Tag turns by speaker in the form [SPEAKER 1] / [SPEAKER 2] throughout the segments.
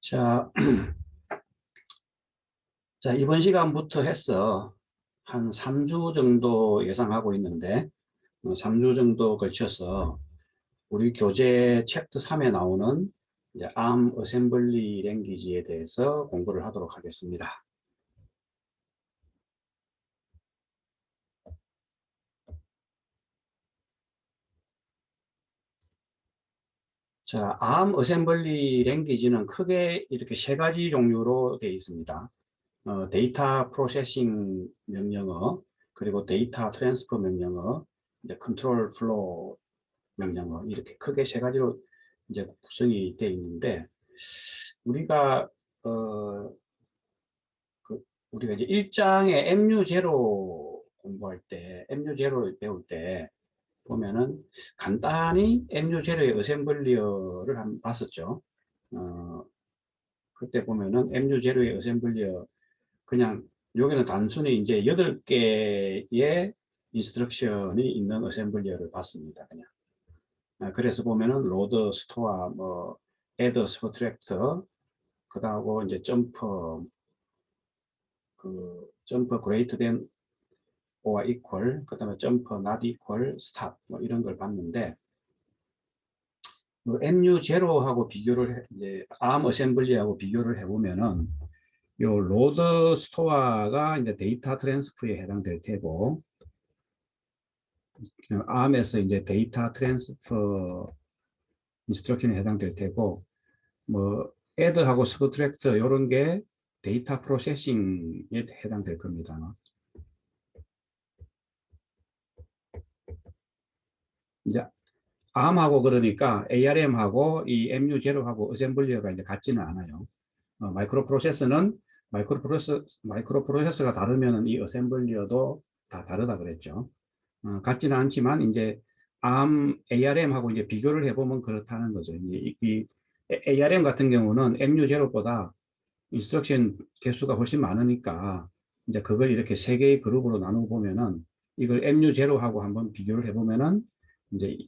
[SPEAKER 1] 자, 자, 이번 시간부터 해서 한 3주 정도 예상하고 있는데, 3주 정도 걸쳐서 우리 교재 챕터 3에 나오는 이제 ARM 어셈블리 랭귀지에 대해서 공부를 하도록 하겠습니다. 자, ARM 어셈블리 랭귀지는 크게 이렇게 세 가지 종류로 되어 있습니다. 데이터 프로세싱 명령어, 그리고 데이터 트랜스퍼 명령어, 이제 컨트롤 플로우 명령어, 이렇게 크게 세 가지로 이제 구성이 되어 있는데, 우리가 우리가 이제 1장의 MU0 공부할 때, MU0 배울 때 보면은 간단히 MU0의 어셈블리어를 한번 봤었죠. 그때 보면은 MU0의 어셈블리어, 그냥 여기는 단순히 이제 8개의 인스트럭션이 있는 어셈블리어를 봤습니다. 그냥. 그래서 보면은 로드, 스토어, 뭐 애드, 서브트랙터, 그다음에 이제 점퍼 그레이터 된 or equal, 그다음에 점퍼 not equal, stop 뭐 이런 걸 봤는데, MU0하고 비교를 이제 ARM 어셈블리하고 비교를 해보면은 요 로드 스토어가 이제 데이터 트랜스퍼에 해당될 테고, ARM에서 이제 데이터 트랜스퍼 인스트럭션에 해당될 테고, 뭐 애드하고 서브트랙터 이런 게 데이터 프로세싱에 해당될 겁니다. 이제 ARM하고 그러니까 ARM하고 이 MU0하고 어셈블리어가 이제 같지는 않아요. 마이크로 프로세서가 다르면은 이 어셈블리어도 다 다르다 그랬죠. 같지는 않지만 이제 ARM하고 이제 비교를 해보면 그렇다는 거죠. 이 ARM 같은 경우는 MU0보다 인스트럭션 개수가 훨씬 많으니까 이제 그걸 이렇게 세 개의 그룹으로 나누어 보면은 이걸 MU0하고 한번 비교를 해보면은 이제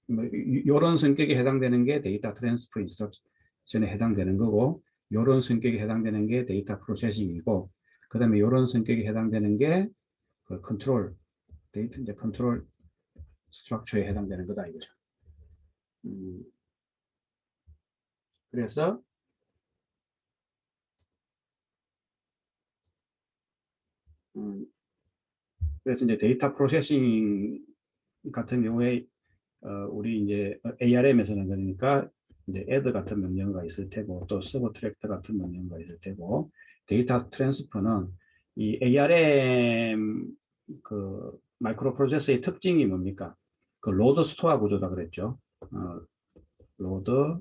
[SPEAKER 1] 이런 성격에 해당되는 게 데이터 트랜스퍼 인스트럭션에 해당되는 거고, 이런 성격에 해당되는 게 데이터 프로세싱이고, 그 다음에 이런 성격에 해당되는 게 그 컨트롤, 데이터 이제 컨트롤 스트럭처에 해당되는 거다 이거죠. 그래서 음, 그래서 이제 데이터 프로세싱 같은 경우에 우리 이제 ARM에서는 그러니까 이제 add 같은 명령어가 있을 테고, 또 subtract 같은 명령어가 있을 테고, 데이터 트랜스퍼는 이 ARM 그 마이크로 프로세서의 특징이 뭡니까? 그 로드 스토어 구조다 그랬죠. 로드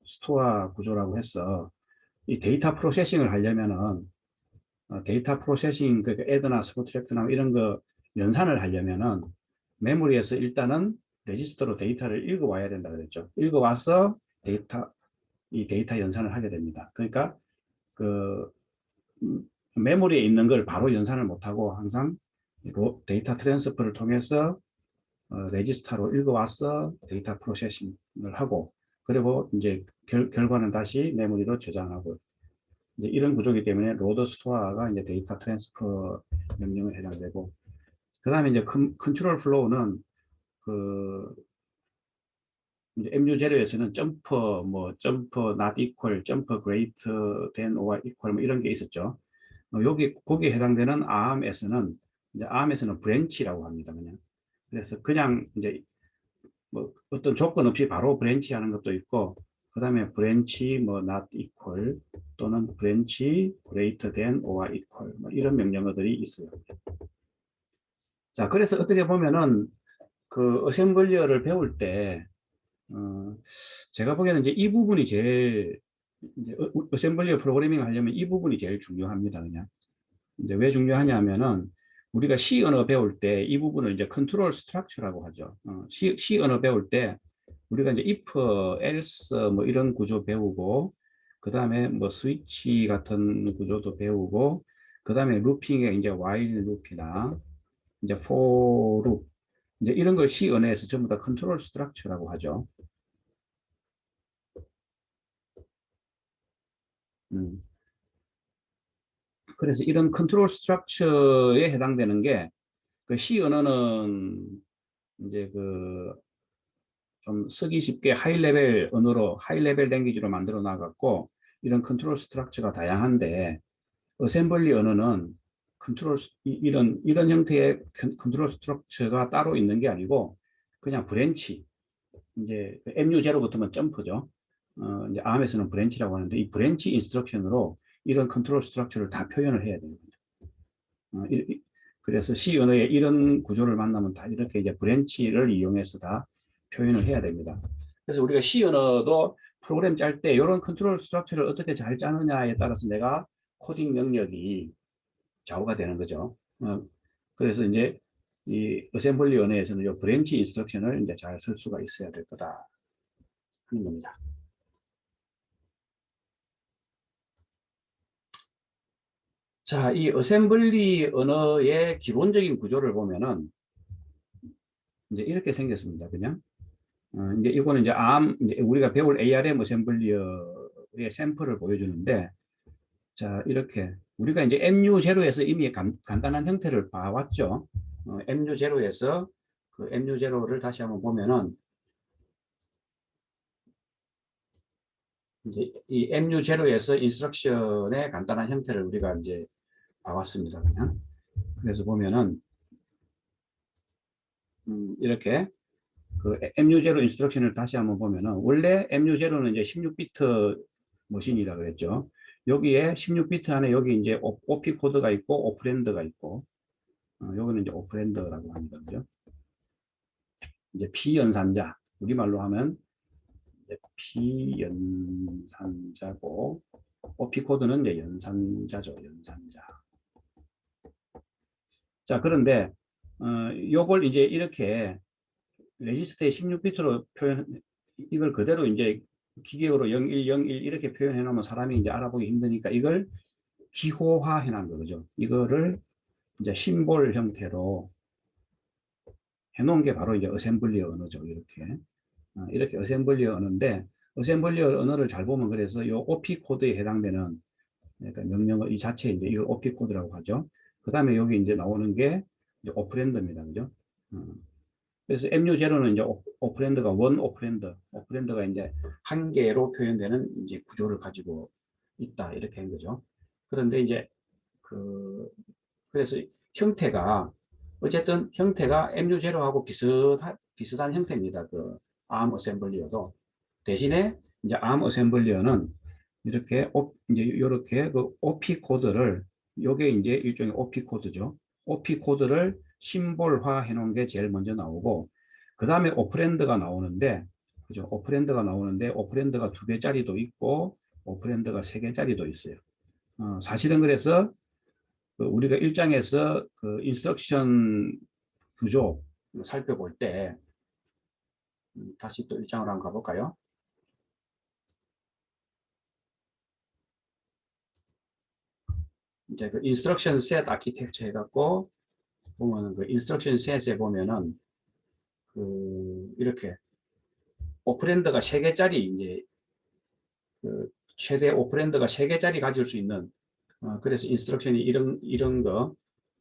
[SPEAKER 1] 스토어 구조라고 해서 이 데이터 프로세싱을 하려면은 데이터 프로세싱, 그 add나 subtract나 이런 거 연산을 하려면은 메모리에서 일단은 레지스터로 데이터를 읽어와야 된다 그랬죠. 읽어와서 이 데이터 연산을 하게 됩니다. 그러니까 그 메모리에 있는 걸 바로 연산을 못하고 항상 데이터 트랜스퍼를 통해서 레지스터로 읽어와서 데이터 프로세싱을 하고, 그리고 이제 결과는 다시 메모리로 저장하고, 이제 이런 구조이기 때문에 로드 스토어가 이제 데이터 트랜스퍼 명령에 해당되고, 그 다음에 이제 컨트롤 플로우는 그 이제 MU0에서는 점퍼 not equal, 점퍼 greater than or equal 뭐 이런 게 있었죠. 거기에 해당되는 ARM에서는 브랜치라고 합니다. 그래서 그냥 이제 뭐 어떤 조건 없이 바로 브랜치 하는 것도 있고, 그 다음에 브랜치 뭐 not equal 또는 브랜치 greater than or equal 뭐 이런 명령어들이 있어요. 자, 그래서 어떻게 보면은 그 어셈블리어를 배울 때 제가 보기에는 이제 이 부분이 제일 이제 어셈블리어 프로그래밍 하려면 이 부분이 제일 중요합니다. 그냥 이제 왜 중요하냐면은 우리가 C 언어 배울 때 이 부분을 이제 컨트롤 스트럭처라고 하죠. C 언어 배울 때 우리가 이제 if, else 뭐 이런 구조 배우고, 그 다음에 뭐 스위치 같은 구조도 배우고, 그 다음에 루핑에 이제 while 룹이나 이제 for 룹, 이제 이런 걸 C 언어에서 전부 다 컨트롤 스트럭처라고 하죠. 그래서 이런 컨트롤 스트럭처에 해당되는 게 그 C 언어는 이제 그 좀 쓰기 쉽게 하이 레벨 언어로 하이 레벨 랭귀지로 만들어 나갔고 이런 컨트롤 스트럭처가 다양한데 어셈블리 언어는 이런 형태의 컨트롤 스트럭처가 따로 있는 게 아니고 그냥 브랜치 이제 MU0부터는 점프죠. 이제 ARM에서는 브랜치라고 하는데 이 브랜치 인스트럭션으로 이런 컨트롤 스트럭처를 다 표현을 해야 됩니다. 그래서 C 언어의 이런 구조를 만나면 다 이렇게 이제 브랜치를 이용해서 다 표현을 해야 됩니다. 그래서 우리가 C 언어도 프로그램 짤 때 이런 컨트롤 스트럭처를 어떻게 잘 짜느냐에 따라서 내가 코딩 능력이 좌우가 되는 거죠. 그래서 이제 이 어셈블리 언어에서는 이 브랜치 인스트럭션을 이제 잘 쓸 수가 있어야 될 거다 하는 겁니다. 자, 이 어셈블리 언어의 기본적인 구조를 보면은 이제 이렇게 생겼습니다. 그냥 이제 이거는 이제 이제 우리가 배울 ARM 어셈블리어의 샘플을 보여주는데, 자 이렇게 우리가 이제 MU0에서 이미 간단한 형태를 봐왔죠. MU0에서 그 MU0를 다시 한번 보면은 이제 이 MU0에서 인스트럭션의 간단한 형태를 우리가 이제 봐왔습니다. 그냥 그래서 보면은 이렇게 그 MU0 인스트럭션을 다시 한번 보면은 원래 MU0는 이제 16비트 머신이라 그랬죠. 여기에 16비트 안에 여기 이제 OP 코드가 있고 오프랜드가 있고 여기는 이제 오프랜드라고 합니다. 그죠? 이제 피연산자 우리말로 하면 피연산자고 OP 코드는 이제 연산자죠. 연산자. 자 그런데 요걸 이제 이렇게 레지스터에 16비트로 이걸 그대로 이제 기계로 0101 이렇게 표현해 놓으면 사람이 이제 알아보기 힘드니까 이걸 기호화 해 놓은 거죠. 이거를 이제 심볼 형태로 해 놓은 게 바로 이제 어셈블리 언어죠. 이렇게 어셈블리 언어인데 어셈블리 언어를 잘 보면 그래서 이 OP 코드에 해당되는 그러니까 명령어 이 자체 이제 이걸 OP 코드라고 하죠. 그 다음에 여기 이제 나오는 게 이제 오프랜드입니다. 그죠? 그래서 MU0는 이제 오프랜드가 오프랜드가 이제 한 개로 표현되는 이제 구조를 가지고 있다 이렇게 한 거죠. 그런데 이제 그래서 형태가 어쨌든 형태가 MU0하고 비슷한 형태입니다. 그 ARM 어셈블리어도 대신에 이제 ARM 어셈블리어는 이제 이렇게 그 OP 코드를 요게 이제 일종의 OP 코드죠. OP 코드를 심볼화 해 놓은 게 제일 먼저 나오고 그 다음에 오프랜드가 나오는데 그죠? 오프랜드가 2개짜리도 있고 오프랜드가 3개짜리도 있어요. 사실은 그래서 그 우리가 1장에서 그 인스트럭션 구조 살펴볼 때 다시 또 1장으로 한번 가볼까요? 이제 그 인스트럭션 셋 아키텍처 해갖고 보면은 그 인스트럭션 셋에 보면은 이렇게 오프랜드가 3개짜리 이제 그 최대 오프랜드가 3개짜리 가질 수 있는 그래서 인스트럭션이 이런 거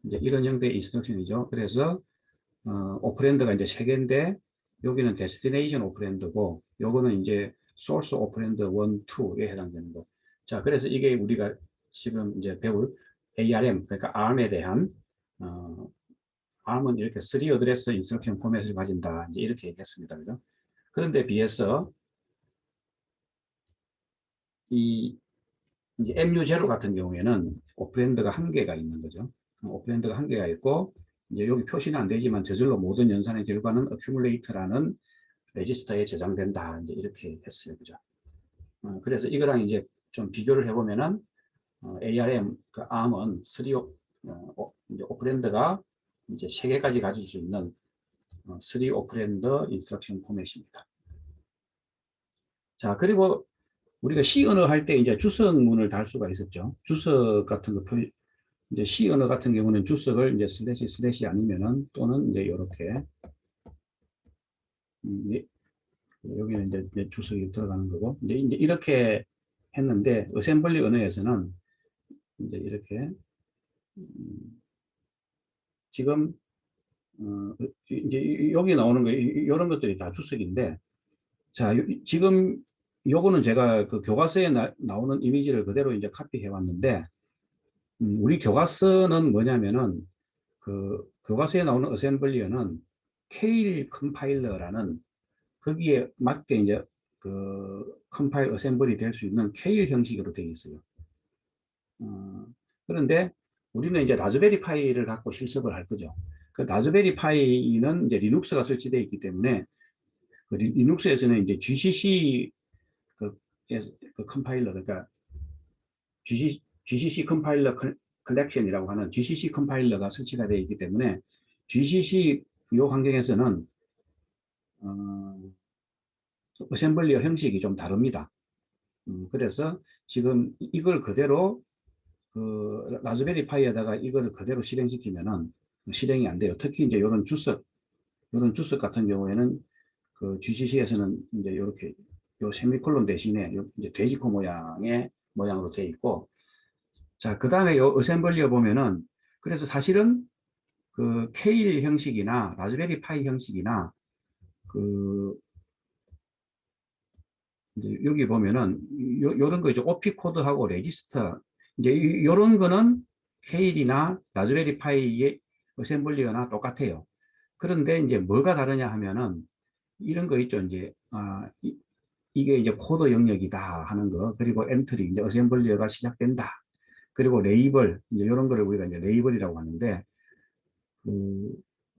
[SPEAKER 1] 이제 이런 형태의 인스트럭션이죠. 그래서 오프랜드가 이제 3개인데 여기는 데스티네이션 오프랜드고 요거는 이제 소스 오프랜드 1, 2에 해당되는 거. 자, 그래서 이게 우리가 지금 이제 배울 ARM 그러니까 ARM에 대한 ARM은 이렇게 3 어드레스 인스트럭션 포맷을 가진다. 이제 이렇게 얘기했습니다. 그죠? 그런데 비해서 이 이제 MU0 같은 경우에는 오프랜드가 1개가 있는 거죠. 오프랜드가 1개가 있고 이제 여기 표시는 안 되지만 저절로 모든 연산의 결과는 accumulate라는 레지스터에 저장된다. 이제 이렇게 했어요. 그죠? 그래서 이거랑 이제 좀 비교를 해보면은 ARM 그 ARM은 3 이제 오프랜드가 이제 3개까지 가질 수 있는 3 오프랜드 인스트럭션 포맷입니다. 자, 그리고 우리가 C 언어 할 때 이제 주석문을 달 수가 있었죠. 주석 같은 거 이제 C 언어 같은 경우는 주석을 이제 슬래시 아니면은 또는 이제 이렇게 여기는 이제 주석이 들어가는 거고 이제 이렇게 했는데 어셈블리 언어에서는 이제 이렇게 지금 이제 여기 나오는 거 이런 것들이 다 주석인데 자 지금 요거는 제가 그 교과서에 나오는 이미지를 그대로 이제 카피해 왔는데 우리 교과서는 뭐냐면은 그 교과서에 나오는 어셈블리어는 케일 컴파일러라는 거기에 맞게 이제 그 컴파일 어셈블이 될 수 있는 케일 형식으로 되어 있어요. 그런데 우리는 이제 라즈베리 파이를 갖고 실습을 할 거죠. 그 라즈베리 파이는 이제 리눅스가 설치되어 있기 때문에 그 리눅스에서는 이제 GCC 그 컴파일러 그러니까 GCC 컴파일러 컬렉션이라고 하는 GCC 컴파일러가 설치가 되어 있기 때문에 GCC 이 환경에서는 어셈블리어 형식이 좀 다릅니다. 그래서 지금 이걸 그대로 그 라즈베리 파이에다가 이걸 그대로 실행시키면은 실행이 안 돼요. 특히 이제 이런 주석 같은 경우에는 그 GCC에서는 이제 이렇게 요 세미콜론 대신에 요 이제 돼지코 모양으로 되어 있고, 자, 그 다음에 요 어셈블리어 보면은 그래서 사실은 그 케일 형식이나 라즈베리 파이 형식이나 그 이제 여기 보면은 요런 거 이제 OP 코드하고 레지스터 이제 요런 거는 케일이나 라즈베리 파이의 어셈블리어나 똑같아요. 그런데 이제 뭐가 다르냐 하면은 이런 거 있죠. 이제 이게 이제 코드 영역이다 하는 거, 그리고 엔트리 이제 어셈블리어가 시작된다. 그리고 레이블 이제 이런 거를 우리가 이제 레이블이라고 하는데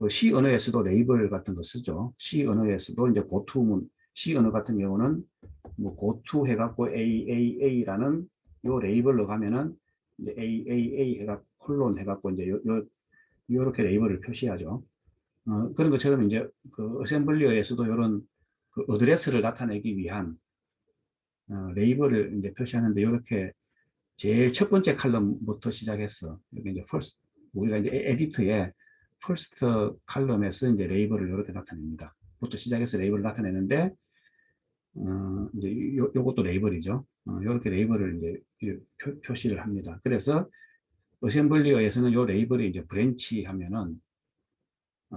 [SPEAKER 1] C 언어에서도 레이블 같은 거 쓰죠. C 언어에서도 이제 고투문 C 언어 같은 경우는 뭐 고투 해갖고 AAA라는 요 레이블로 가면은 이제 AAA 해갖고 콜론 해갖고 이제 요렇게 레이블을 표시하죠. 그런 것처럼 이제 그 어셈블리어에서도 이런 그 어드레스를 나타내기 위한 레이블을 이제 표시하는데 이렇게 제일 첫 번째 칼럼부터 시작했어. 여기 이제 first 우리가 이제 에디터에 first 칼럼에서 이제 레이블을 이렇게 나타냅니다. 부터 시작해서 레이블을 나타내는데 이제 요것도 레이블이죠. 이렇게 레이블을 이제 표시를 합니다. 그래서 어셈블리어에서는 요 레이블이 이제 브랜치 하면은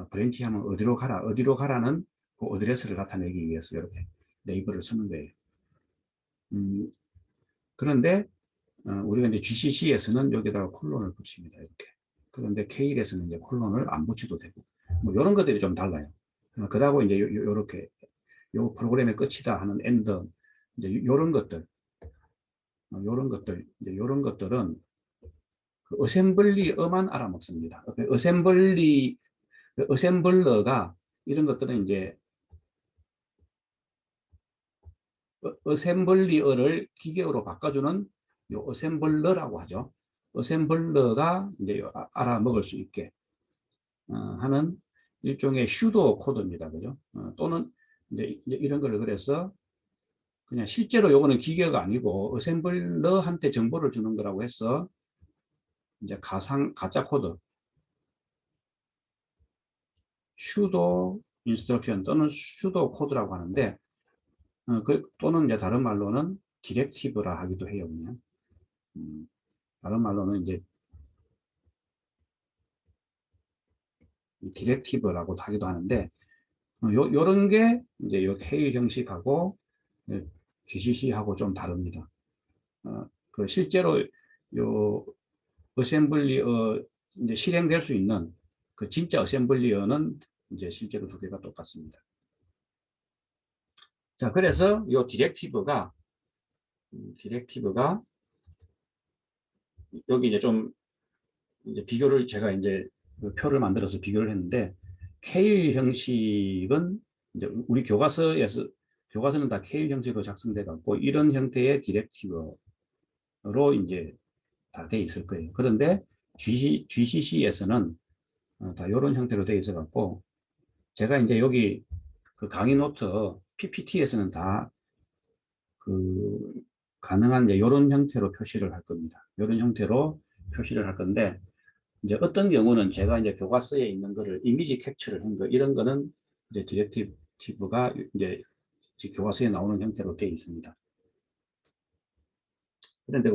[SPEAKER 1] 브랜치 하면 어디로 가라는 그 어드레스를 나타내기 위해서 이렇게 레이블을 쓰는 거예요. 그런데 우리가 이제 GCC에서는 여기다가 콜론을 붙입니다. 이렇게. 그런데 K에서는 이제 콜론을 안 붙여도 되고, 뭐 이런 것들이 좀 달라요. 그러고 이제 요렇게 요 프로그램의 끝이다 하는 엔드 이제 요런 것들, 이제 요런 것들은 그 어셈블리어만 알아먹습니다. 어셈블러가 이런 것들은 이제 어셈블리어를 기계어로 바꿔주는 요 어셈블러라고 하죠. 어셈블러가 이제 알아먹을 수 있게 하는 일종의 슈도 코드입니다. 그죠? 또는 이제 이런 걸 그래서 그냥 실제로 요거는 기계가 아니고 어셈블러한테 정보를 주는 거라고 해서 이제 가짜 코드 슈도 인스트럭션 또는 슈도 코드라고 하는데 또는 이제 다른 말로는 디렉티브라 하기도 해요. 그냥. 다른 말로는 이제 디렉티브라고도 하기도 하는데 요런 게 이제 요 K 형식하고 GCC하고 좀 다릅니다. 그 실제로 요 어셈블리어 이제 실행될 수 있는 그 진짜 어셈블리어는 이제 실제로 두 개가 똑같습니다. 자, 그래서 요 디렉티브가 여기 이제 좀 이제 비교를 제가 이제 그 표를 만들어서 비교를 했는데 케일 형식은 이제 우리 교과서는 다 케일 형식으로 작성돼 갖고 이런 형태의 디렉티브로 이제 다 돼 있을 거예요. 그런데 GCC에서는 다 이런 형태로 돼 있어 갖고 제가 이제 여기 그 강의 노트 PPT에서는 다 그 가능한 이제 이런 형태로 표시를 할 겁니다. 이런 형태로 표시를 할 건데 이제 어떤 경우는 제가 이제 교과서에 있는 거를 이미지 캡처를 한 거, 이런 거는 이제 디렉티브가 이제 교과서에 나오는 형태로 되어 있습니다. 그런데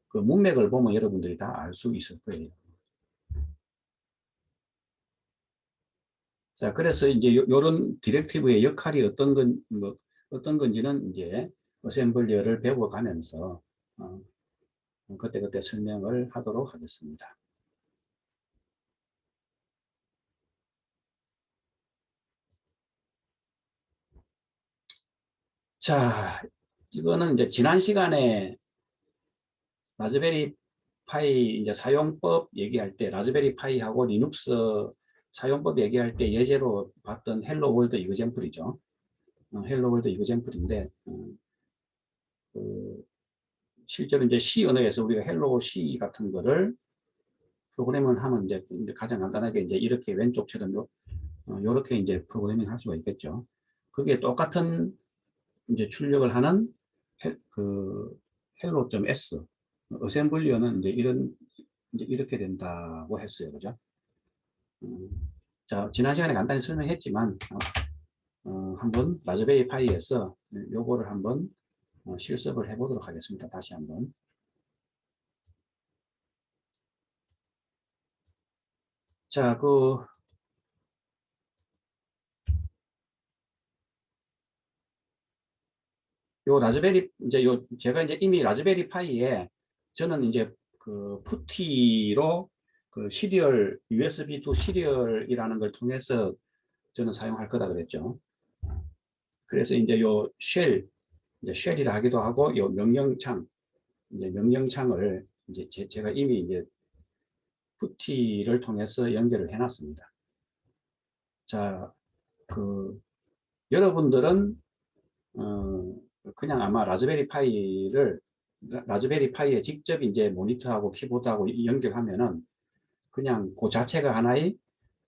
[SPEAKER 1] 그 문맥을 보면 여러분들이 다 알 수 있을 거예요. 자, 그래서 이제 요런 디렉티브의 역할이 어떤 건지는 이제 어셈블리어를 배워가면서 그때그때 설명을 하도록 하겠습니다. 자, 이거는 이제 지난 시간에 라즈베리 파이 이제 사용법 얘기할 때 라즈베리 파이하고 리눅스 사용법 얘기할 때 예제로 봤던 헬로 월드 이그젠플이죠. 헬로 월드 이그젠플인데 그 실제로 이제 C 언어에서 우리가 헬로 C 같은 거를 프로그램을 하면 이제 가장 간단하게 이제 이렇게 왼쪽처럼 요렇게 이제 프로그래밍 할 수가 있겠죠. 그게 똑같은 이제 출력을 하는 그 hello.s 어셈블리어는 이제 이렇게 된다고 했어요. 그죠? 자, 지난 시간에 간단히 설명했지만 한번 라즈베리 파이에서 요거를 한번 실습을 해보도록 하겠습니다. 다시 한번. 자, 요 라즈베리 이제 제가 이제 이미 라즈베리 파이에 저는 이제 그 푸티로 그 시리얼 USB to 시리얼이라는 걸 통해서 저는 사용할 거다 그랬죠. 그래서 이제 요 이제 쉘이라 하기도 하고 요 명령창을 이제 제가 이미 이제 푸티를 통해서 연결을 해놨습니다. 자, 여러분들은 그냥 아마 라즈베리 파이에 직접 이제 모니터하고 키보드하고 연결하면은 그냥 그 자체가 하나의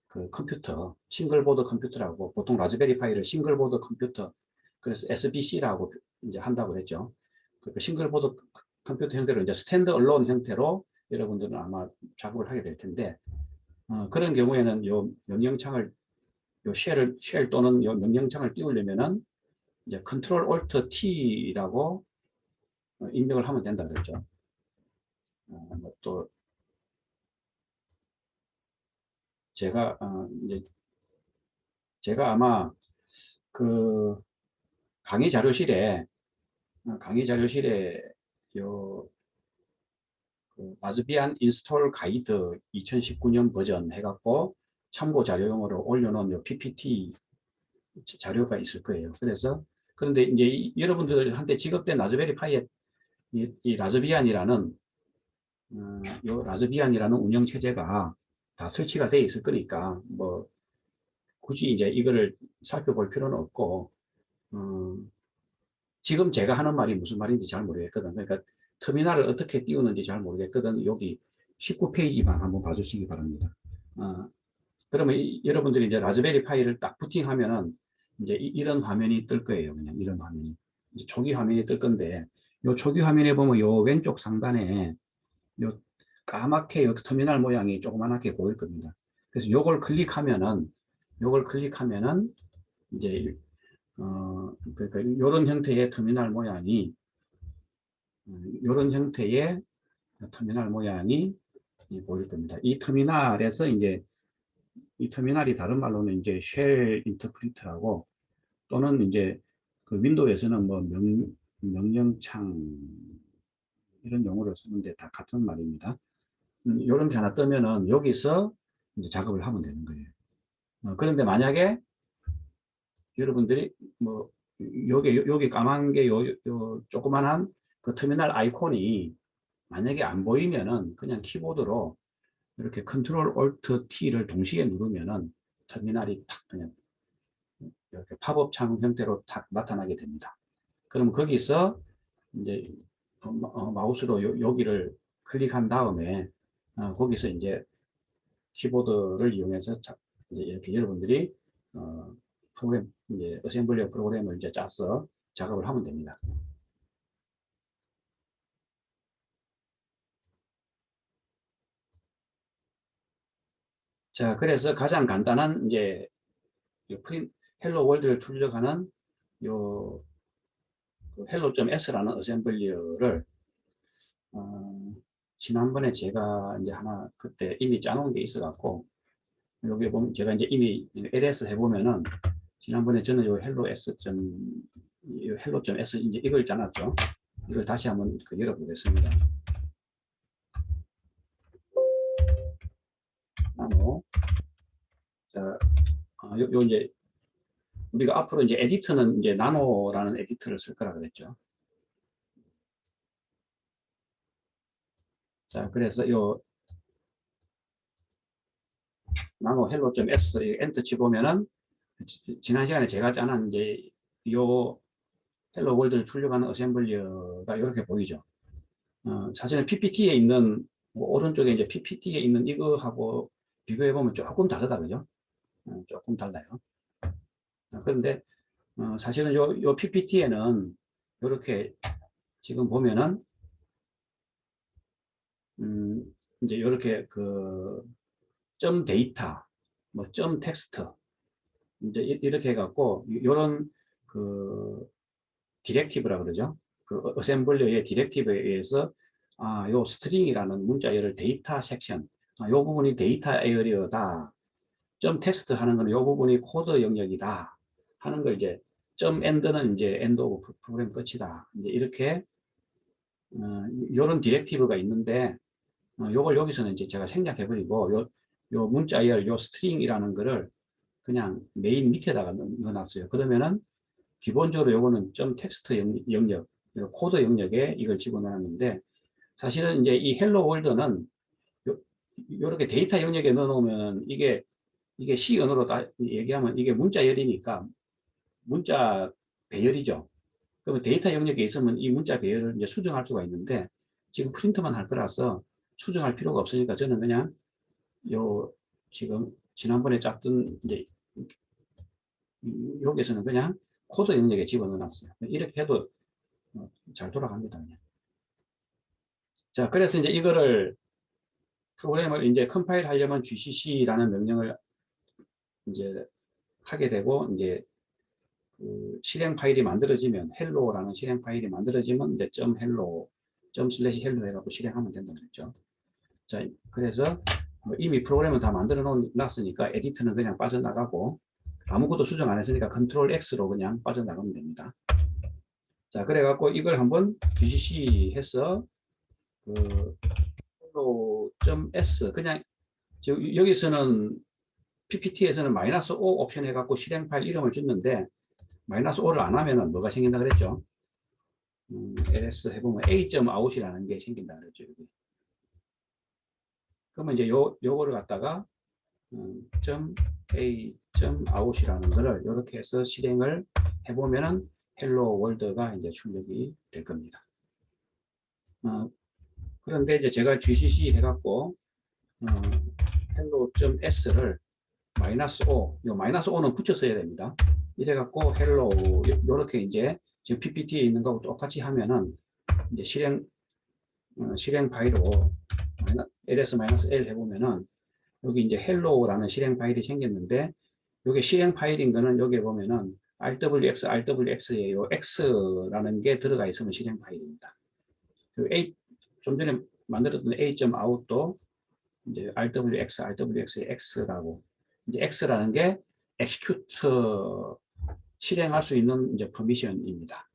[SPEAKER 1] 그 컴퓨터, 싱글보드 컴퓨터라고 보통 라즈베리 파이를 싱글보드 컴퓨터 그래서 SBC라고 이제 한다고 그랬죠. 그 싱글보드 컴퓨터 형태로 이제 스탠드 얼론 형태로 여러분들은 아마 작업을 하게 될 텐데 그런 경우에는 요 명령창을 쉘 또는 요 명령창을 띄우려면은 이제 컨트롤 올트 T라고 입력을 하면 된다 그랬죠. 또 제가 이제 제가 아마 그 강의 자료실에 요 라즈비안 인스톨 가이드 2019년 버전 해갖고 참고 자료용으로 올려놓은 요 PPT 자료가 있을 거예요. 그런데 이제 여러분들한테 지급된 라즈베리 파이에 이 라즈비안이라는 요 라즈비안이라는 운영 체제가 다 설치가 되어 있을 거니까 뭐 굳이 이제 이거를 살펴볼 필요는 없고 지금 제가 하는 말이 무슨 말인지 잘 모르겠거든. 그러니까 터미널을 어떻게 띄우는지 잘 모르겠거든. 여기 19페이지만 한번 봐주시기 바랍니다. 그러면 여러분들이 이제 라즈베리 파이를 딱 부팅하면은 이제 이런 화면이 뜰 거예요. 그냥 이런 화면이. 이제 초기 화면이 뜰 건데, 요 초기 화면에 보면 요 왼쪽 상단에 요 까맣게 요 터미널 모양이 조그맣게 보일 겁니다. 그래서 요걸 클릭하면은 이제 그러니까 이런 형태의 터미널 모양이 이런 형태의 터미널 모양이 보일 겁니다. 이 터미널에서 이제 이 터미널이 다른 말로는 이제 쉘 인터프리터라고 또는 이제 그 윈도우에서는 뭐 명령창 이런 용어를 쓰는데 다 같은 말입니다. 이런 게 하나 뜨면은 여기서 이제 작업을 하면 되는 거예요. 그런데 만약에 여러분들이 뭐 여기 까만 게 요 조그만한 그 터미널 아이콘이 만약에 안 보이면은 그냥 키보드로 이렇게 컨트롤 올트 T를 동시에 누르면은 터미널이 탁 그냥 이렇게 팝업 창 형태로 탁 나타나게 됩니다. 그럼 거기서 이제 마우스로 여기를 클릭한 다음에 거기서 이제 키보드를 이용해서 이제 이렇게 여러분들이 프로그램 이제 어셈블리어 프로그램을 이제 짜서 작업을 하면 됩니다. 자, 그래서 가장 간단한 이제 헬로 월드를 출력하는 요 헬로.s라는 어셈블리어를 지난번에 제가 이제 하나 그때 이미 짜놓은 게 있어갖고 여기 보면 제가 이제 이미 ls 해보면은 지난번에 저는 요 hello s 요 hello.s 이제 이걸 짜놨죠. 이걸 다시 한번 열어보겠습니다. 나노. 자, 요 이제 우리가 앞으로 이제 에디터는 이제 나노라는 에디터를 쓸 거라 그랬죠. 자, 그래서 요 나노 hello.s 엔터 치보면은 지난 시간에 제가 짜는 이제 요 헬로 월드를 출력하는 어셈블리어가 이렇게 보이죠. 사실은 PPT에 있는 뭐 오른쪽에 이제 PPT에 있는 이거하고 비교해 보면 조금 다르다 그죠? 조금 달라요. 그런데 사실은 요 PPT에는 이렇게 지금 보면은 이제 이렇게 점 데이터, 뭐 점 텍스트 이제 이렇게 해갖고 이런 디렉티브라 그러죠. 어셈블리어의 디렉티브에 의해서 요 스트링이라는 문자열을 데이터 섹션, 요 부분이 데이터 에어리어다. 점 텍스트 하는 거는 요 부분이 코드 영역이다. 하는 걸 이제 점 엔드는 이제 엔드 오브 프로그램 끝이다. 이제 이렇게 요런 디렉티브가 있는데 요걸 여기서는 이제 제가 생략해버리고 요 문자열, 요 스트링이라는 거를 그냥 메인 밑에다가 넣어놨어요. 그러면은 기본적으로 요거는 점 텍스트 영역, 코드 영역에 이걸 집어넣었는데 사실은 이제 이 헬로 월드는 요렇게 데이터 영역에 넣어놓으면 이게 C 언어로 얘기하면 이게 문자열이니까 문자 배열이죠. 그러면 데이터 영역에 있으면 이 문자 배열을 이제 수정할 수가 있는데 지금 프린트만 할 거라서 수정할 필요가 없으니까 저는 그냥 요 지금 지난번에 짰던 이제 여기에서는 그냥 코드 영역에 집어넣어놨어요. 이렇게 해도 잘 돌아갑니다. 그냥. 자, 그래서 이제 이거를 프로그램을 이제 컴파일 하려면 gcc라는 명령을 이제 하게 되고 이제 실행 파일이 만들어지면 hello라는 실행 파일이 만들어지면 이제 .hello, ./hello 해갖고 실행하면 된다고 그랬죠. 자, 그래서 이미 프로그램은 다 만들어 놨으니까 에디트는 그냥 빠져나가고 아무것도 수정 안 했으니까 컨트롤 X로 그냥 빠져나가면 됩니다. 자, 그래갖고 이걸 한번 gcc 해서 hello.s 그냥 여기서는 PPT에서는 -O 옵션 해갖고 실행 파일 이름을 줬는데 -O를 안 하면은 뭐가 생긴다 그랬죠? ls 해보면 a.out이라는 게 생긴다 그랬죠. 여기. 그러면 이제 요거를 갖다가 .a.out이라는 거를 이렇게 해서 실행을 해보면은 헬로 월드가 이제 출력이 될 겁니다. 그런데 이제 제가 gcc 해갖고 hello.s를 -O, 요 -O는 붙여 써야 됩니다. 이래갖고 hello 요렇게 이제 지금 PPT에 있는 거하고 똑같이 하면은 이제 실행 파일로 ls-l 해보면은 여기 이제 hello라는 실행 파일이 생겼는데 여기 실행 파일인 거는 여기에 보면은 rwx에 요 x라는 게 들어가 있으면 실행 파일입니다. 좀 전에 만들었던 a.out도 이제 rwx의 x라고 이제 x라는 게 execute 실행할 수 있는 이제 퍼미션입니다.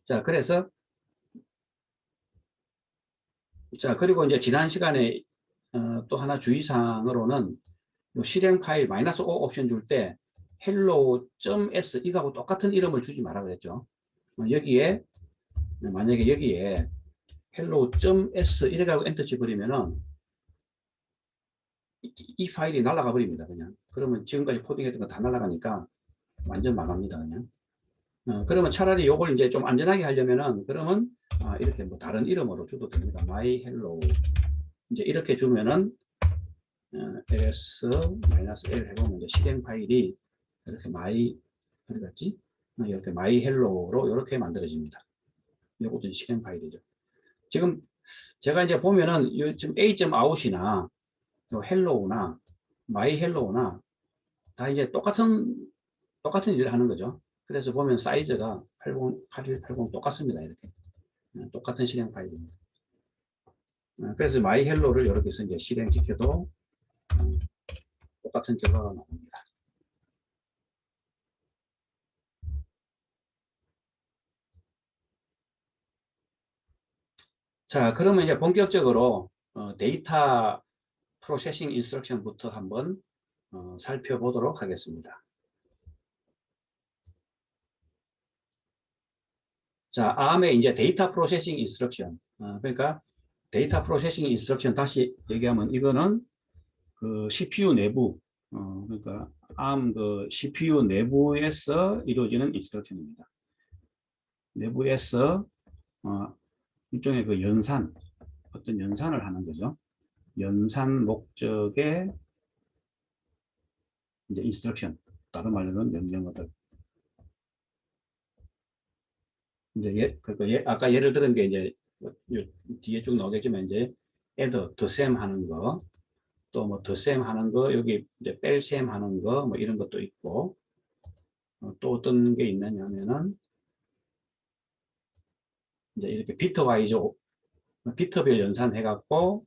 [SPEAKER 1] 자, 그래서 그리고 이제 지난 시간에 또 하나 주의사항으로는 요 실행 파일 -O 옵션 줄 때 hello.s 이거하고 똑같은 이름을 주지 말라 그랬죠. 여기에 만약에 여기에 hello.s 이래가지고 엔터 치버리면은 이 파일이 날아가 버립니다. 그냥. 그러면 지금까지 코딩했던 거 다 날아가니까 완전 망합니다. 그냥. 그러면 차라리 요걸 이제 좀 안전하게 하려면은 그러면 이렇게 뭐 다른 이름으로 줘도 됩니다. my hello 이제 이렇게 주면은 ls-l 해보면 이제 실행 파일이 이렇게 어디 갔지? 이렇게 my hello로 이렇게 만들어집니다. 이것도 실행 파일이죠. 지금 제가 이제 보면은 지금 a.out이나 hello나 my hello나 다 이제 똑같은 일을 하는 거죠. 그래서 보면 사이즈가 80, 8180 똑같습니다. 이렇게. 똑같은 실행 파일입니다. 그래서 마이헬로를 이렇게 해서 이제 실행시켜도 똑같은 결과가 나옵니다. 자, 그러면 이제 본격적으로 데이터 프로세싱 인스트럭션부터 한번 살펴보도록 하겠습니다. 자, ARM의 이제 데이터 프로세싱 인스트럭션. 그러니까 데이터 프로세싱 인스트럭션 다시 얘기하면 이거는 그 CPU 내부, 그러니까 ARM 그 CPU 내부에서 이루어지는 인스트럭션입니다. 내부에서 일종의 그 연산, 어떤 연산을 하는 거죠. 연산 목적의 이제 인스트럭션, 다른 말로는 명령어들. 이제 아까 예를 들은 게 이제 뒤에 쭉 나오겠지만 이제 add, dsem 하는 거, 또 뭐 dsem 하는 거, 여기 이제 뺄셈 하는 거, 뭐 이런 것도 있고, 또 어떤 게 있느냐면은 이제 이렇게 비트와이즈 비트별 연산해갖고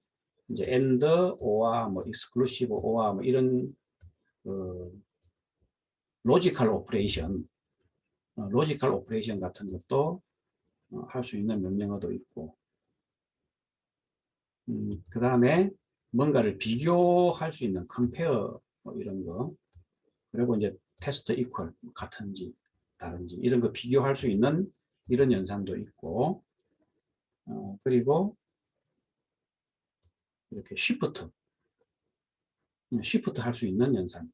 [SPEAKER 1] 이제 AND, OR, 뭐 exclusive OR 뭐 이런 로지컬 오퍼레이션, 로지컬 오퍼레이션 같은 것도 할 수 있는 명령어도 있고, 그 다음에 뭔가를 비교할 수 있는 컴페어 뭐 이런 거, 그리고 이제 테스트 이퀄 같은지 다른지 이런 거 비교할 수 있는 이런 연산도 있고, 그리고 이렇게 쉬프트 할 수 있는 연산.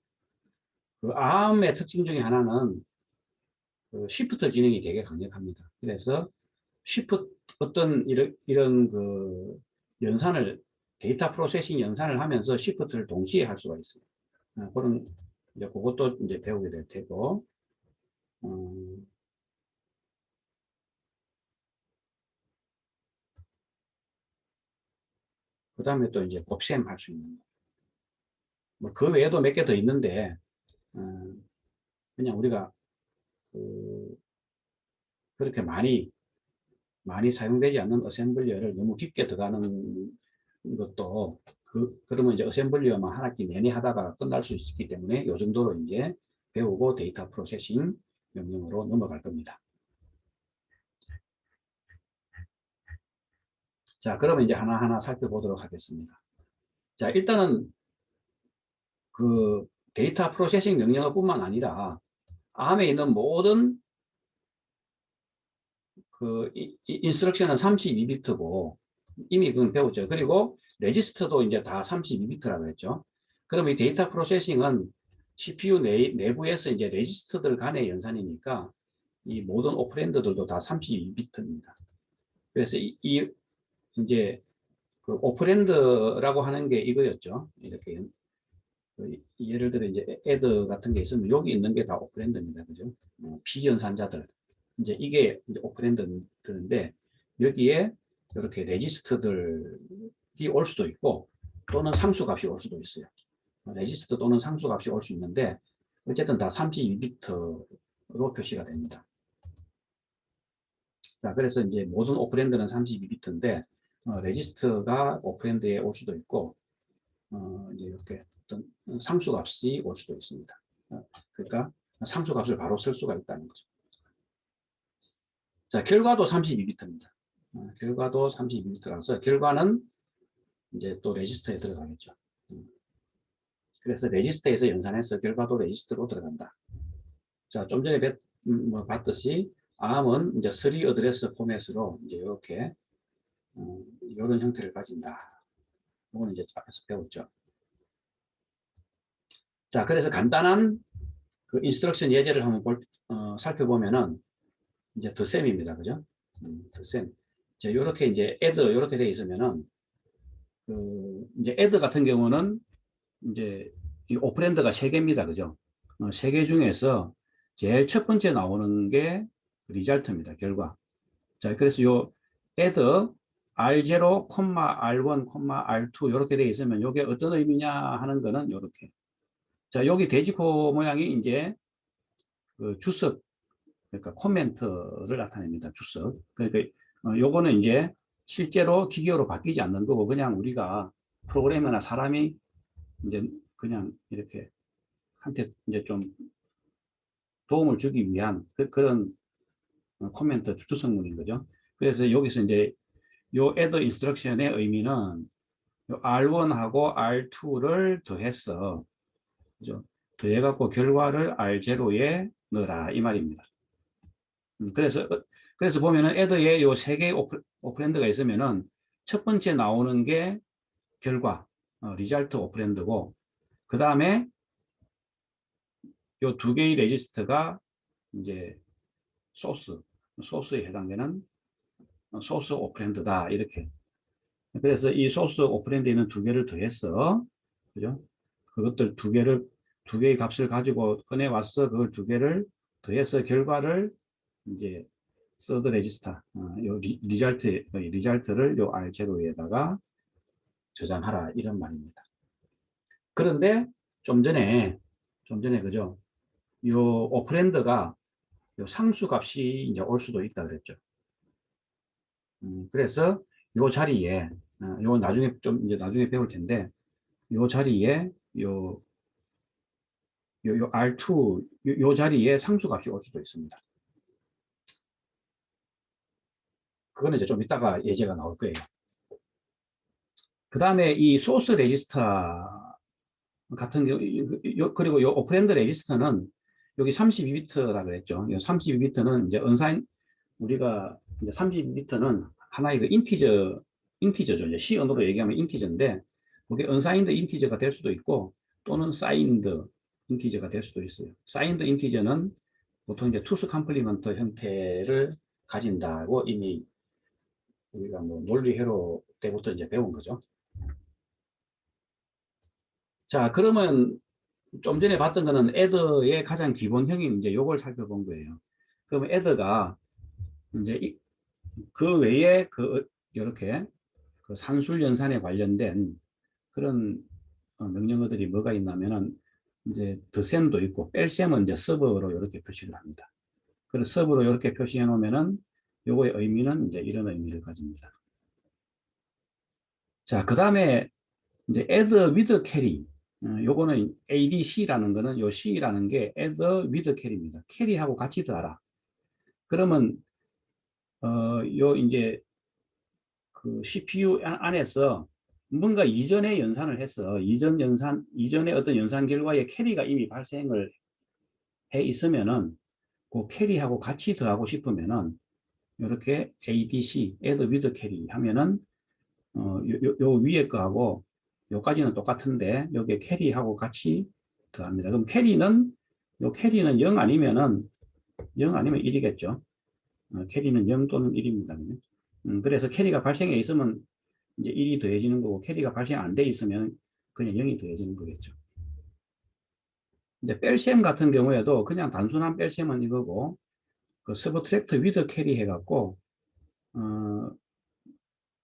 [SPEAKER 1] 그 ARM의 특징 중에 하나는 그 쉬프트 기능이 되게 강력합니다. 그래서 쉬프트 어떤 이런 그 연산을 데이터 프로세싱 연산을 하면서 쉬프트를 동시에 할 수가 있어요. 그런 이제 그것도 이제 배우게 될 테고, 그 다음에 또 이제 곱셈 할 수 있는 거. 뭐 그 외에도 몇 개 더 있는데, 그냥 우리가 그렇게 많이 사용되지 않는 어셈블리어를 너무 깊게 들어가는 것도 그러면 이제 어셈블리어만 한 학기 내내 하다가 끝날 수 있기 때문에 이 정도로 이제 배우고 데이터 프로세싱 명령으로 넘어갈 겁니다. 자, 그러면 이제 하나하나 살펴보도록 하겠습니다. 자, 일단은 그 데이터 프로세싱 명령어뿐만 아니라 ARM에 있는 모든 그 인스트럭션은 32비트고 이미 그건 배웠죠. 그리고 레지스터도 이제 다 32비트라고 했죠. 그럼 이 데이터 프로세싱은 CPU 내부에서 이제 레지스터들 간의 연산이니까 이 모든 오퍼랜드들도 다 32비트입니다. 그래서 이제 그 오퍼랜드라고 하는 게 이거였죠. 이렇게 예를 들어 이제 add 같은 게 있으면 여기 있는 게 다 오퍼랜드입니다. 그죠? 비연산자들. 이제 이게 이제 오퍼랜드인데 여기에 이렇게 레지스터들이 올 수도 있고 또는 상수값이 올 수도 있어요. 레지스터 또는 상수값이 올 수 있는데 어쨌든 다 32비트로 표시가 됩니다. 자, 그래서 이제 모든 오퍼랜드는 32비트인데 레지스터가 오퍼랜드에 올 수도 있고 이제 이렇게 어떤 상수값이 올 수도 있습니다. 그러니까 상수값을 바로 쓸 수가 있다는 거죠. 자, 결과도 32비트입니다. 결과도 32비트라서 결과는 이제 또 레지스터에 들어가겠죠. 그래서 레지스터에서 연산해서 결과도 레지스터로 들어간다. 자, 좀 전에 봤듯이 ARM은 이제 3 어드레스 포맷으로 이제 이렇게 이런 형태를 가진다. 이건 이제 앞에서 배웠죠. 자, 그래서 간단한 그 인스트럭션 예제를 한번 살펴보면은 이제 dsem입니다. 그죠? dsem. 자, 요렇게 이제 add 요렇게 되어 있으면은 이제 add 같은 경우는 이제 이 오퍼랜드가 3개입니다. 그죠? 3개 중에서 제일 첫 번째 나오는 게 리절트입니다. 결과. 자, 그래서 요 add R0, R1, R2 이렇게 되어 있으면 이게 어떤 의미냐 하는 거는 이렇게. 자, 여기 돼지코 모양이 이제 그 주석 그러니까 코멘트를 나타냅니다. 주석. 그러니까 요거는 이제 실제로 기계로 바뀌지 않는 거고 그냥 우리가 프로그래머나 사람이 이제 그냥 이렇게 한테 이제 좀 도움을 주기 위한 그런 코멘트 주석문인 거죠. 그래서 여기서 이제 요 add instruction의 의미는 요 R1하고 R2를 더했어. 그죠? 더해갖고 결과를 R0에 넣어라. 이 말입니다. 그래서 보면은 add에 요 세 개의 오퍼랜드가 있으면은 첫 번째 나오는 게 결과, result 오퍼랜드고, 그 다음에 요 두 개의 레지스터가 이제 소스에 해당되는 소스 오퍼랜드다. 이렇게. 그래서 이 소스 오퍼랜드에 있는 두 개를 더했어. 그죠? 그것들 두 개의 값을 가지고 꺼내왔어. 그걸 두 개를 더해서 결과를 이제 서드 레지스터, 요 리절트를 요 R0에다가 저장하라. 이런 말입니다. 그런데 좀 전에 그죠? 요 오퍼랜드가 요 상수 값이 이제 올 수도 있다 그랬죠. 그래서 요 자리에, 요 나중에 배울 텐데, 요 자리에 요 R2 요 자리에 상수 값이 올 수도 있습니다. 그거는 이제 좀 이따가 예제가 나올 거예요. 그 다음에 이 소스 레지스터 같은 경우, 그리고 요 오퍼랜드 레지스터는 여기 32비트라고 그랬죠. 32비트는 이제 우리가 이제 32비트는 하나의 그 인티저죠. 이제 C 언어로 얘기하면 인티저인데, 그게 unsigned 인티저가 될 수도 있고, 또는 signed 인티저가 될 수도 있어요. signed 인티저는 보통 이제 투스 컴플리먼트 형태를 가진다고 이미 우리가 뭐 논리 회로 때부터 이제 배운 거죠. 자, 그러면 좀 전에 봤던 거는 애더의 가장 기본형인 이제 요걸 살펴본 거예요. 그러면 애더가 이제 그 외에 이렇게 그 산술 연산에 관련된 그런 명령어들이 뭐가 있냐면은 이제 더셈도 있고 뺄셈은 이제 서브로 이렇게 표시를 합니다. 그래서 서브로 이렇게 표시해 놓으면은 요거의 의미는 이제 이런 의미를 가집니다. 자, 그 다음에 이제 add with carry. 요거는 ADC라는 거는 요 C라는 게 add with carry입니다. carry하고 같이 더하라. 그러면 요 이제 그 CPU 안에서 뭔가 이전에 연산을 해서 이전에 어떤 연산 결과에 캐리가 이미 발생을 해 있으면은 그 캐리하고 같이 더하고 싶으면은 이렇게 ADC, add with carry 하면은 요 위에 거하고 요까지는 똑같은데 여기에 캐리하고 같이 더합니다. 그럼 캐리는 0 아니면은 0 아니면 1이겠죠. 캐리는 0 또는 1입니다. 그래서 캐리가 발생해 있으면 이제 1이 더해지는 거고 캐리가 발생 안 돼 있으면 그냥 0이 더해지는 거겠죠. 이제 뺄셈 같은 경우에도 그냥 단순한 뺄셈은 이거고 그 서브트랙트 위드 캐리 해갖고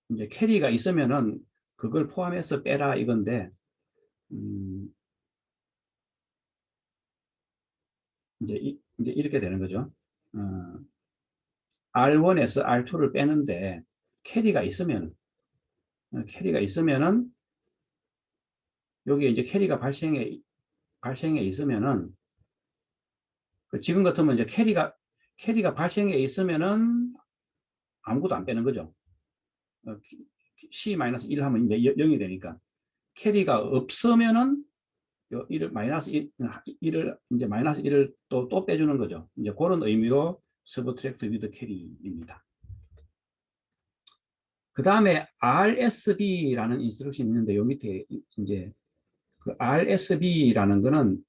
[SPEAKER 1] 이제 캐리가 있으면은 그걸 포함해서 빼라 이건데 이제 이렇게 되는 거죠. R1에서 R2를 빼는데 캐리가 있으면은 여기에 이제 캐리가 발생해 있으면은 지금 같으면 이제 캐리가 발생해 있으면은 아무것도 안 빼는 거죠. C-1 하면 이제 0이 되니까 캐리가 없으면은 마이너스 1을 이제 마이너스 1을 또 빼주는 거죠. 이제 그런 의미로 서브트랙트 위드 캐리입니다. 그 다음에 RSB라는 인스트럭션이 있는데 요 밑에 이제 그 RSB라는 거는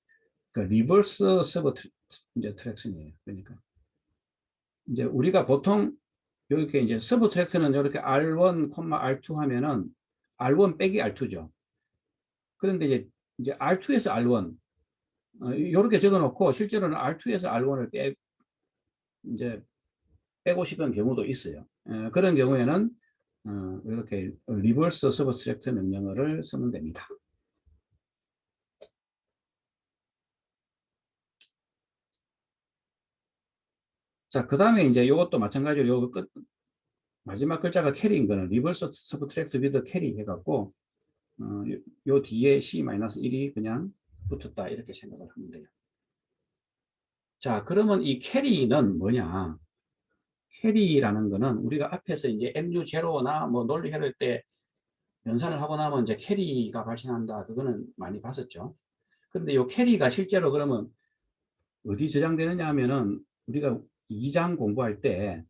[SPEAKER 1] 그 리버스 서브트랙션이에요. 그러니까 이제 우리가 보통 이렇게 이제 서브트랙션은 이렇게 R1, R2 하면은 R1 빼기 R2죠. 그런데 이제 R2에서 R1 이렇게 적어놓고 실제로는 R2에서 R1을 이제 빼고 싶은 경우도 있어요. 그런 경우에는 이렇게 리버스 서브트랙트 명령어를 쓰면 됩니다. 자, 그 다음에 이제 이것도 마찬가지로 요 끝, 마지막 글자가 캐리인 거는 리버스 서브트랙트 위드 캐리 해갖고, 요 뒤에 C-1이 그냥 붙었다. 이렇게 생각을 하면 돼요. 자, 그러면 이 캐리는 뭐냐? 캐리라는 거는 우리가 앞에서 이제 MU0나 뭐 논리 해럴 때 연산을 하고 나면 이제 캐리가 발생한다. 그거는 많이 봤었죠. 그런데 요 캐리가 실제로 그러면 어디 저장되느냐 하면은 우리가 2장 공부할 때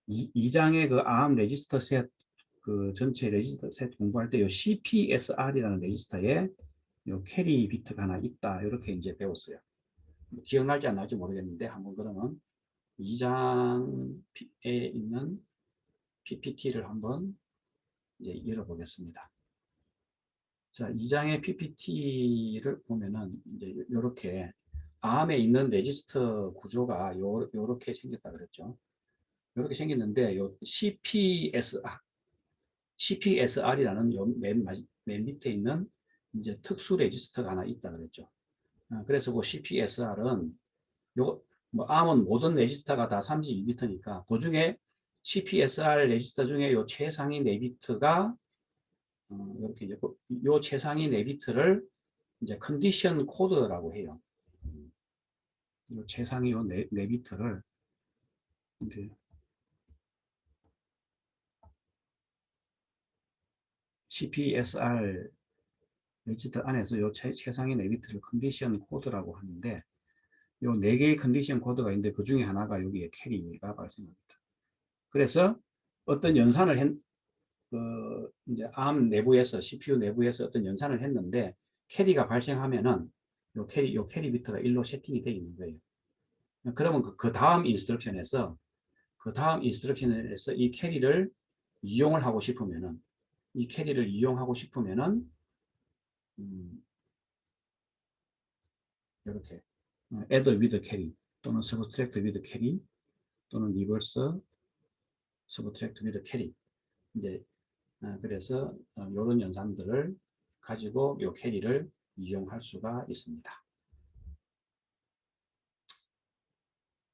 [SPEAKER 1] 2장의 그 ARM 레지스터 셋, 그 전체 레지스터 셋 공부할 때 요 CPSR이라는 레지스터에 요 캐리 비트가 하나 있다. 이렇게 이제 배웠어요. 기억날지 안 날지 모르겠는데 한번 그러면 2장에 있는 PPT를 한번 이제 열어보겠습니다. 자, 2장의 PPT를 보면은 이제 이렇게 ARM에 있는 레지스터 구조가 요렇게 생겼다 그랬죠. 이렇게 생겼는데 요 CPSR이라는 맨 밑에 있는 이제 특수 레지스터가 하나 있다 그랬죠. 그래서 그 CPSR은 뭐 ARM은 모든 레지스터가 다 32비트니까 그 중에 CPSR 레지스터 중에 요 최상위 4비트가 이렇게 이제 요 최상위 4비트를 이제 컨디션 코드라고 해요. 요 최상위 요 4비트를 이제 CPSR 레지스터 안에서 요 최상위 4비트를 컨디션 코드라고 하는데 요 4개의 컨디션 코드가 있는데 그 중에 하나가 여기에 캐리가 발생합니다. 그래서 어떤 연산을 이제 ARM 내부에서 CPU 내부에서 어떤 연산을 했는데 캐리가 발생하면은 요 캐리 비트가 1로 세팅이 되어 있는 거예요. 그러면 그 다음 인스트럭션에서 이 캐리를 이용을 하고 싶으면은 이렇게 add with carry 또는 subtract with carry 또는 reverse subtract with carry 이제 그래서 이런 연산들을 가지고 이 캐리를 이용할 수가 있습니다.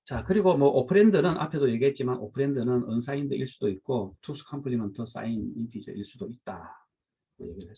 [SPEAKER 1] 자, 그리고 뭐 오퍼랜드는 앞에도 얘기했지만 오퍼랜드는 unsigned일 수도 있고 투스 컴플리먼트 사인 인티저일 수도 있다. 얘기를 했습니다.